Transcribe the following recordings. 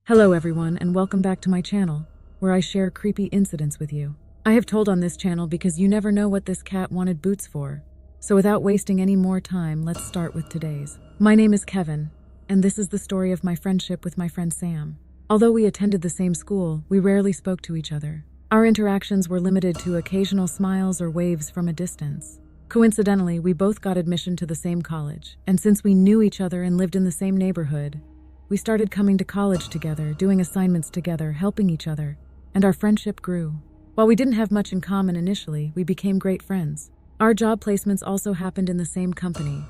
Hello everyone and welcome back to my channel, where I share creepy incidents with you. I have told on this channel because you never know what this cat wanted Boots for. So without wasting any more time, let's start with today's. My name is Kevin, and this is the story of my friendship with my friend Sam. Although we attended the same school, we rarely spoke to each other. Our interactions were limited to occasional smiles or waves from a distance. Coincidentally, we both got admission to the same college, and since we knew each other and lived in the same neighborhood, we started coming to college together, doing assignments together, helping each other, and our friendship grew. While we didn't have much in common initially, we became great friends. Our job placements also happened in the same company,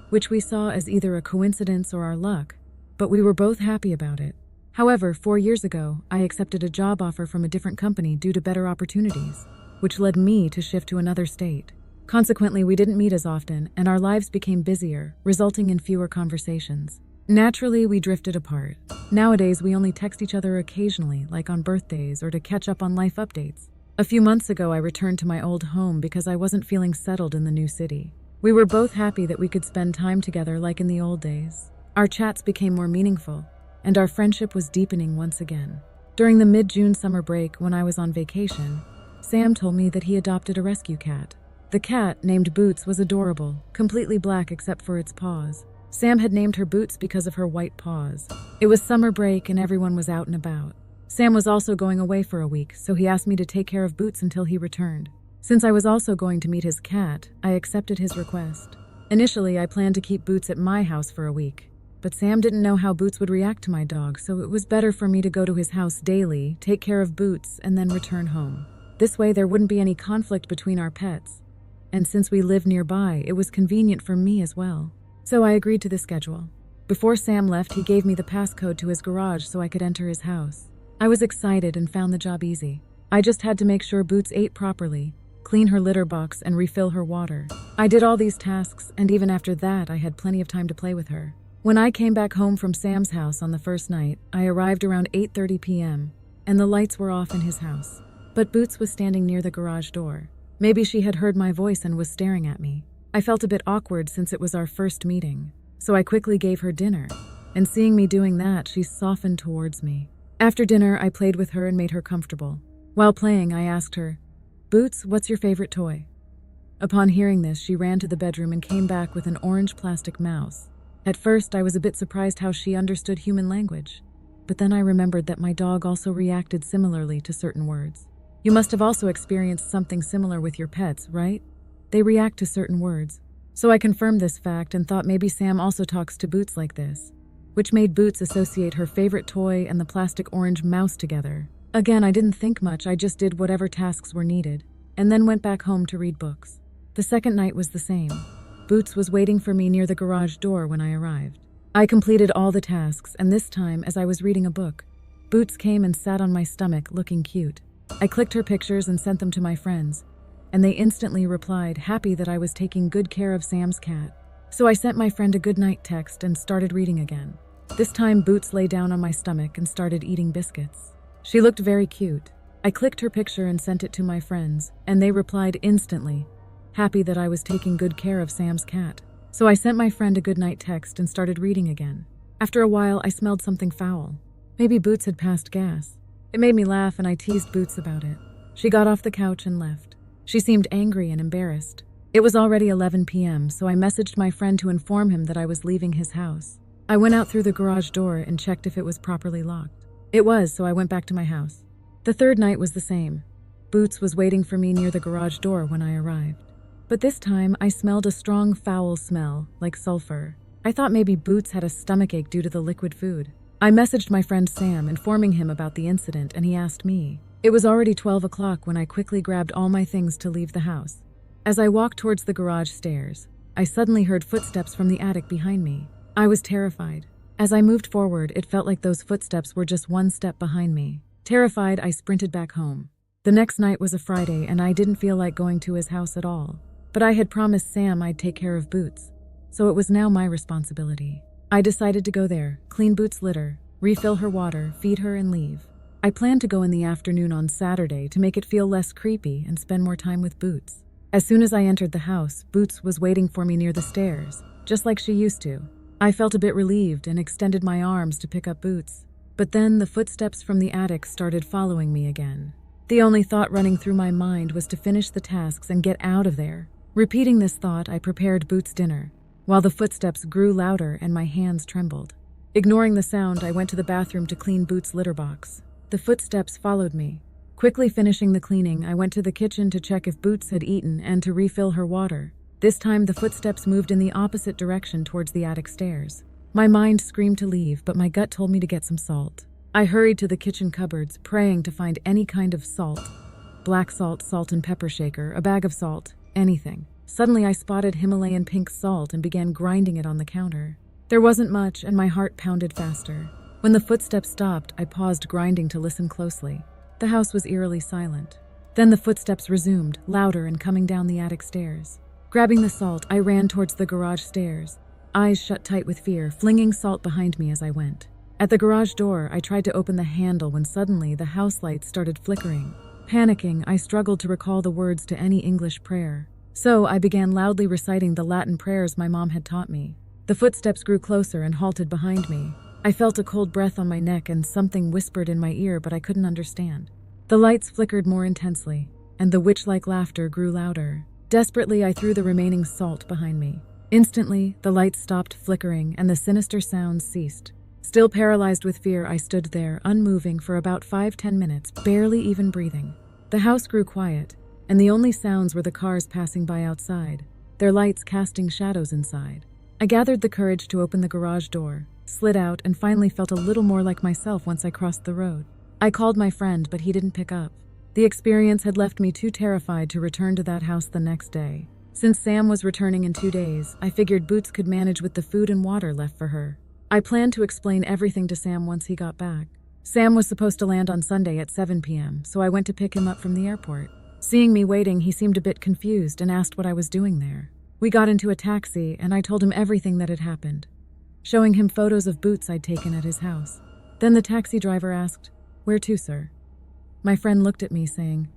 which we saw as either a coincidence or our luck, but we were both happy about it. However, 4 years ago, I accepted a job offer from a different company due to better opportunities, which led me to shift to another state. Consequently, we didn't meet as often, and our lives became busier, resulting in fewer conversations. Naturally, we drifted apart. Nowadays, we only text each other occasionally, like on birthdays or to catch up on life updates. A few months ago, I returned to my old home because I wasn't feeling settled in the new city. We were both happy that we could spend time together like in the old days. Our chats became more meaningful, and our friendship was deepening once again. During the mid-June summer break, when I was on vacation, Sam told me that he adopted a rescue cat. The cat, named Boots, was adorable, completely black except for its paws. Sam had named her Boots because of her white paws. It was summer break and everyone was out and about. Sam was also going away for a week, so he asked me to take care of Boots until he returned. Since I was also going to meet his cat, I accepted his request. Initially, I planned to keep Boots at my house for a week, but Sam didn't know how Boots would react to my dog, so it was better for me to go to his house daily, take care of Boots, and then return home. This way, there wouldn't be any conflict between our pets. And since we lived nearby, it was convenient for me as well. So I agreed to the schedule. Before Sam left, he gave me the passcode to his garage so I could enter his house. I was excited and found the job easy. I just had to make sure Boots ate properly, clean her litter box, and refill her water. I did all these tasks, and even after that, I had plenty of time to play with her. When I came back home from Sam's house on the first night, I arrived around 8:30 p.m., and the lights were off in his house. But Boots was standing near the garage door. Maybe she had heard my voice and was staring at me. I felt a bit awkward since it was our first meeting, so I quickly gave her dinner, and seeing me doing that, she softened towards me. After dinner, I played with her and made her comfortable. While playing, I asked her, "Boots, what's your favorite toy?" Upon hearing this, she ran to the bedroom and came back with an orange plastic mouse. At first, I was a bit surprised how she understood human language, but then I remembered that my dog also reacted similarly to certain words. You must have also experienced something similar with your pets, right? They react to certain words. So I confirmed this fact and thought maybe Sam also talks to Boots like this, which made Boots associate her favorite toy and the plastic orange mouse together. Again, I didn't think much, I just did whatever tasks were needed, and then went back home to read books. The second night was the same. Boots was waiting for me near the garage door when I arrived. I completed all the tasks, and this time, as I was reading a book, Boots came and sat on my stomach looking cute. I clicked her pictures and sent them to my friends, and they instantly replied, happy that I was taking good care of Sam's cat. So I sent my friend a goodnight text and started reading again. This time, Boots lay down on my stomach and started eating biscuits. She looked very cute. I clicked her picture and sent it to my friends, and they replied instantly, happy that I was taking good care of Sam's cat. So I sent my friend a goodnight text and started reading again. After a while, I smelled something foul. Maybe Boots had passed gas. It made me laugh and I teased Boots about it. She got off the couch and left. She seemed angry and embarrassed. It was already 11 p.m., so I messaged my friend to inform him that I was leaving his house. I went out through the garage door and checked if it was properly locked. It was, so I went back to my house. The third night was the same. Boots was waiting for me near the garage door when I arrived. But this time, I smelled a strong foul smell, like sulfur. I thought maybe Boots had a stomachache due to the liquid food. I messaged my friend Sam, informing him about the incident, and he asked me. It was already 12 o'clock when I quickly grabbed all my things to leave the house. As I walked towards the garage stairs, I suddenly heard footsteps from the attic behind me. I was terrified. As I moved forward, it felt like those footsteps were just one step behind me. Terrified, I sprinted back home. The next night was a Friday, and I didn't feel like going to his house at all. But I had promised Sam I'd take care of Boots, so it was now my responsibility. I decided to go there, clean Boots' litter, refill her water, feed her, and leave. I planned to go in the afternoon on Saturday to make it feel less creepy and spend more time with Boots. As soon as I entered the house, Boots was waiting for me near the stairs, just like she used to. I felt a bit relieved and extended my arms to pick up Boots, But then the footsteps from the attic started following me again. The only thought running through my mind was to finish the tasks and get out of there. Repeating this thought, I prepared Boots' dinner, while the footsteps grew louder and my hands trembled. Ignoring the sound, I went to the bathroom to clean Boots' litter box. The footsteps followed me. Quickly finishing the cleaning, I went to the kitchen to check if Boots had eaten and to refill her water. This time, the footsteps moved in the opposite direction towards the attic stairs. My mind screamed to leave, but my gut told me to get some salt. I hurried to the kitchen cupboards, praying to find any kind of salt. Black salt, salt and pepper shaker, a bag of salt, anything. Suddenly I spotted Himalayan pink salt and began grinding it on the counter. There wasn't much, and my heart pounded faster. When the footsteps stopped, I paused grinding to listen closely. The house was eerily silent. Then the footsteps resumed, louder and coming down the attic stairs. Grabbing the salt, I ran towards the garage stairs, eyes shut tight with fear, flinging salt behind me as I went. At the garage door, I tried to open the handle when suddenly the house lights started flickering. Panicking, I struggled to recall the words to any English prayer. So I began loudly reciting the Latin prayers my mom had taught me. The footsteps grew closer and halted behind me. I felt a cold breath on my neck and something whispered in my ear, but I couldn't understand. The lights flickered more intensely, and the witch-like laughter grew louder. Desperately, I threw the remaining salt behind me. Instantly, the lights stopped flickering and the sinister sounds ceased. Still paralyzed with fear, I stood there, unmoving for about 5-10 minutes, barely even breathing. The house grew quiet, and the only sounds were the cars passing by outside, their lights casting shadows inside. I gathered the courage to open the garage door, slid out, and finally felt a little more like myself once I crossed the road. I called my friend, but he didn't pick up. The experience had left me too terrified to return to that house the next day. Since Sam was returning in 2 days, I figured Boots could manage with the food and water left for her. I planned to explain everything to Sam once he got back. Sam was supposed to land on Sunday at 7 p.m., so I went to pick him up from the airport. Seeing me waiting, he seemed a bit confused and asked what I was doing there. We got into a taxi, and I told him everything that had happened, showing him photos of Boots I'd taken at his house. Then the taxi driver asked, "Where to, sir?" My friend looked at me, saying,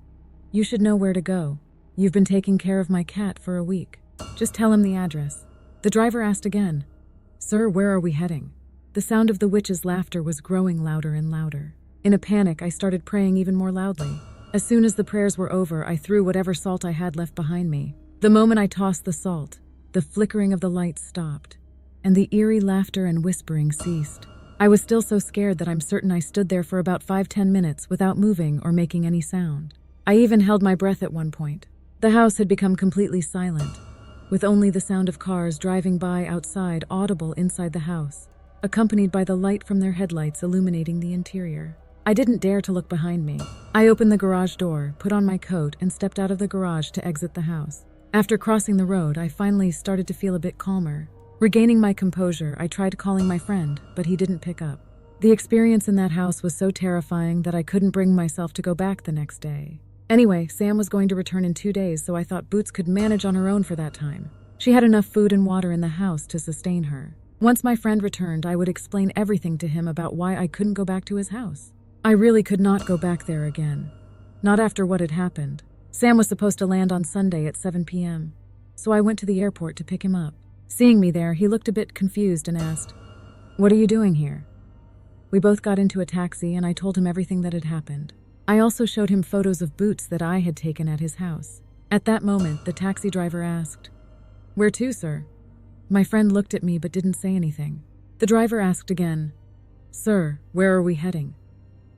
"You should know where to go. You've been taking care of my cat for a week. Just tell him the address." The driver asked again, "Sir, where are we heading?" The sound of the witch's laughter was growing louder and louder. In a panic, I started praying even more loudly. As soon as the prayers were over, I threw whatever salt I had left behind me. The moment I tossed the salt, the flickering of the lights stopped, and the eerie laughter and whispering ceased. I was still so scared that I'm certain I stood there for about 5-10 minutes without moving or making any sound. I even held my breath at one point. The house had become completely silent, with only the sound of cars driving by outside audible inside the house, accompanied by the light from their headlights illuminating the interior. I didn't dare to look behind me. I opened the garage door, put on my coat, and stepped out of the garage to exit the house. After crossing the road, I finally started to feel a bit calmer. Regaining my composure, I tried calling my friend, but he didn't pick up. The experience in that house was so terrifying that I couldn't bring myself to go back the next day. Anyway, Sam was going to return in 2 days, so I thought Boots could manage on her own for that time. She had enough food and water in the house to sustain her. Once my friend returned, I would explain everything to him about why I couldn't go back to his house. I really could not go back there again. Not after what had happened. Sam was supposed to land on Sunday at 7 p.m., so I went to the airport to pick him up. Seeing me there, he looked a bit confused and asked, "What are you doing here?" We both got into a taxi, and I told him everything that had happened. I also showed him photos of Boots that I had taken at his house. At that moment, the taxi driver asked, "Where to, sir?" My friend looked at me but didn't say anything. The driver asked again, "Sir, where are we heading?"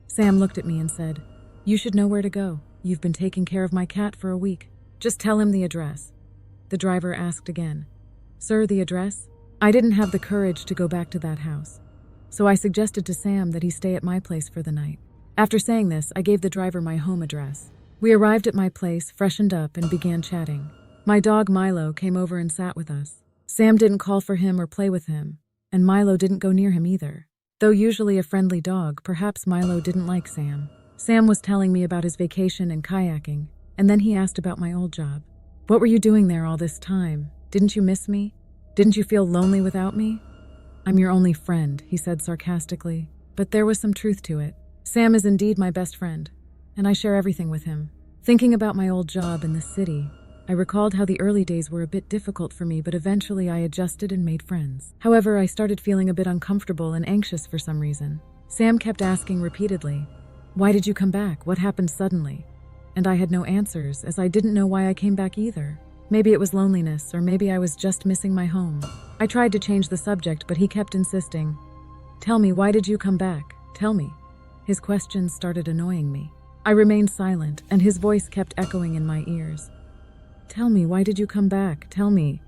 Sam looked at me and said, "You should know where to go. You've been taking care of my cat for a week. Just tell him the address." The driver asked again, "Sir, the address?" I didn't have the courage to go back to that house, so I suggested to Sam that he stay at my place for the night. After saying this, I gave the driver my home address. We arrived at my place, freshened up, and began chatting. My dog Milo came over and sat with us. Sam didn't call for him or play with him, and Milo didn't go near him either. Though usually a friendly dog, perhaps Milo didn't like Sam. Sam was telling me about his vacation and kayaking, and then he asked about my old job. "What were you doing there all this time? Didn't you miss me? Didn't you feel lonely without me?" "I'm your only friend," he said sarcastically, but there was some truth to it. Sam is indeed my best friend, and I share everything with him. Thinking about my old job in the city, I recalled how the early days were a bit difficult for me, but eventually I adjusted and made friends. However, I started feeling a bit uncomfortable and anxious for some reason. Sam kept asking repeatedly, "Why did you come back? What happened suddenly?" And I had no answers, as I didn't know why I came back either. Maybe it was loneliness, or maybe I was just missing my home. I tried to change the subject, but he kept insisting, "Tell me, why did you come back? Tell me." His questions started annoying me. I remained silent, and his voice kept echoing in my ears. "Tell me, why did you come back? Tell me."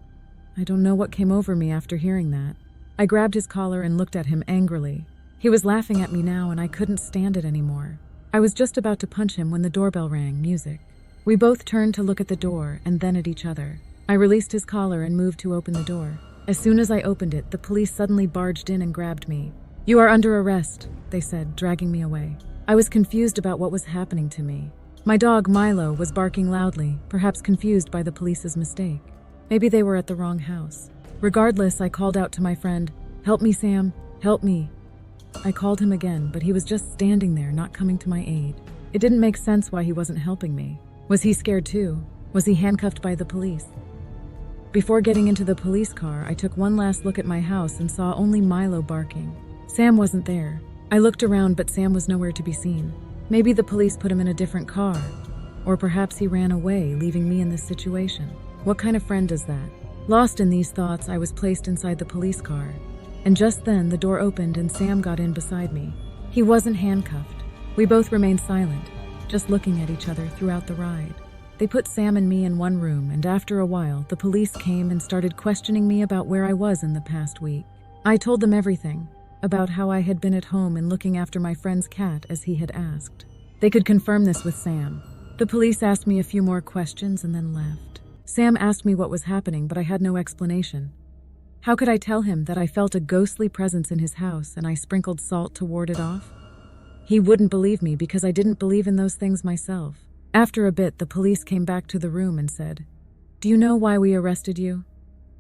I don't know what came over me after hearing that. I grabbed his collar and looked at him angrily. He was laughing at me now, and I couldn't stand it anymore. I was just about to punch him when the doorbell rang, music. We both turned to look at the door and then at each other. I released his collar and moved to open the door. As soon as I opened it, the police suddenly barged in and grabbed me. "You are under arrest," they said, dragging me away. I was confused about what was happening to me. My dog, Milo, was barking loudly, perhaps confused by the police's mistake. Maybe they were at the wrong house. Regardless, I called out to my friend, "Help me, Sam, help me." I called him again, but he was just standing there, not coming to my aid. It didn't make sense why he wasn't helping me. Was he scared too? Was he handcuffed by the police? Before getting into the police car, I took one last look at my house and saw only Milo barking. Sam wasn't there. I looked around, but Sam was nowhere to be seen. Maybe the police put him in a different car. Or perhaps he ran away, leaving me in this situation. What kind of friend does that? Lost in these thoughts, I was placed inside the police car. And just then, the door opened and Sam got in beside me. He wasn't handcuffed. We both remained silent, just looking at each other throughout the ride. They put Sam and me in one room, and after a while, the police came and started questioning me about where I was in the past week. I told them everything, about how I had been at home and looking after my friend's cat as he had asked. They could confirm this with Sam. The police asked me a few more questions and then left. Sam asked me what was happening, but I had no explanation. How could I tell him that I felt a ghostly presence in his house and I sprinkled salt to ward it off? He wouldn't believe me because I didn't believe in those things myself. After a bit, the police came back to the room and said, "Do you know why we arrested you?"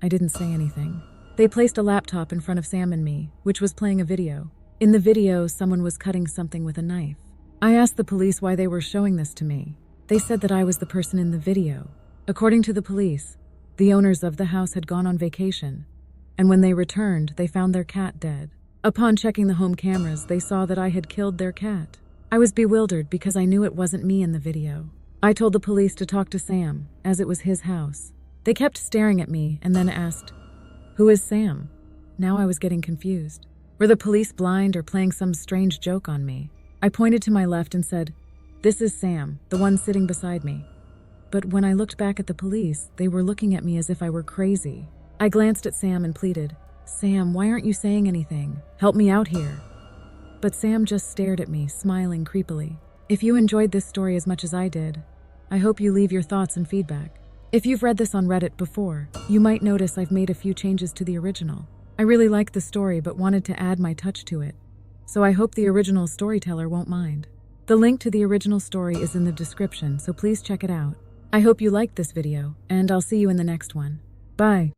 I didn't say anything. They placed a laptop in front of Sam and me, which was playing a video. In the video, someone was cutting something with a knife. I asked the police why they were showing this to me. They said that I was the person in the video. According to the police, the owners of the house had gone on vacation, and when they returned, they found their cat dead. Upon checking the home cameras, they saw that I had killed their cat. I was bewildered because I knew it wasn't me in the video. I told the police to talk to Sam, as it was his house. They kept staring at me and then asked, "Who is Sam?" Now I was getting confused. Were the police blind or playing some strange joke on me? I pointed to my left and said, "This is Sam, the one sitting beside me." But when I looked back at the police, they were looking at me as if I were crazy. I glanced at Sam and pleaded, "Sam, why aren't you saying anything? Help me out here." But Sam just stared at me, smiling creepily. If you enjoyed this story as much as I did, I hope you leave your thoughts and feedback. If you've read this on Reddit before, you might notice I've made a few changes to the original. I really liked the story but wanted to add my touch to it, so I hope the original storyteller won't mind. The link to the original story is in the description, so please check it out. I hope you liked this video, and I'll see you in the next one. Bye.